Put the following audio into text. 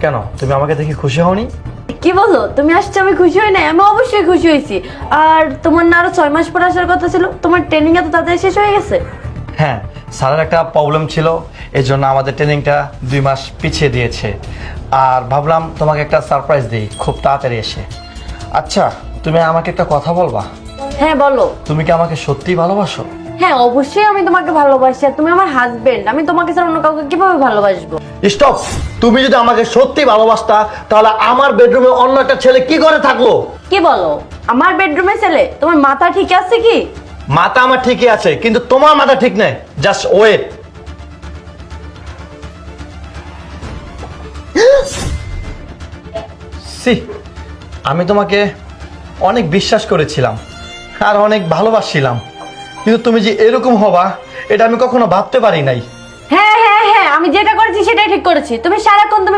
কেন তুমি আমাকে দেখে খুশি হওনি? কি বলো, তুমি আসছো আমি খুশি হই নাই? আমি অবশ্যই খুশি হয়েছি। আর তোমার না আরো 6 মাস পর আসার কথা ছিল, তোমার ট্রেনিং এত তাড়াতাড়ি শেষ হয়ে গেছে? হ্যাঁ, স্যারের একটা প্রবলেম ছিল, এই জন্য আমাদের ট্রেনিংটা 2 মাস পিছিয়ে দিয়েছে। আর ভাবলাম তোমাকে একটা সারপ্রাইজ দিই খুব তাড়াতাড়ি এসে। আচ্ছা, তুমি আমাকে একটা কথা বলবা? হ্যাঁ বলো। তুমি কি আমাকে সত্যিই ভালোবাসো? হ্যাঁ অবশ্যই আমি তোমাকে ভালোবাসি, আর তুমি আমার হাজবেন্ড। আমি তোমাকে ছাড়া অন্য কাউকে কিভাবে ভালোবাসবো? স্টপ। তুমি যদি আমাকে সত্যি ভালোবাসতা তাহলে আমার বেডরুমে অন্য একটা ছেলে কি করে থাকলো? কি বলো, আমার বেডরুমে ছেলে? তোমার মাথা ঠিক আছে কি? মাথা আমার ঠিকই আছে, কিন্তু তোমার মাথা ঠিক নেই। Just wait. সি, আমি তোমাকে অনেক বিশ্বাস করেছিলাম আর অনেক ভালোবাসছিলাম, কিন্তু তুমি যে এরকম হবা এটা আমি কখনো ভাবতে পারি নাই। হ্যাঁ হ্যাঁ হ্যাঁ, আমি যেটা করেছি সেটাই ঠিক করেছি। তুমি সারাক্ষণ তুমি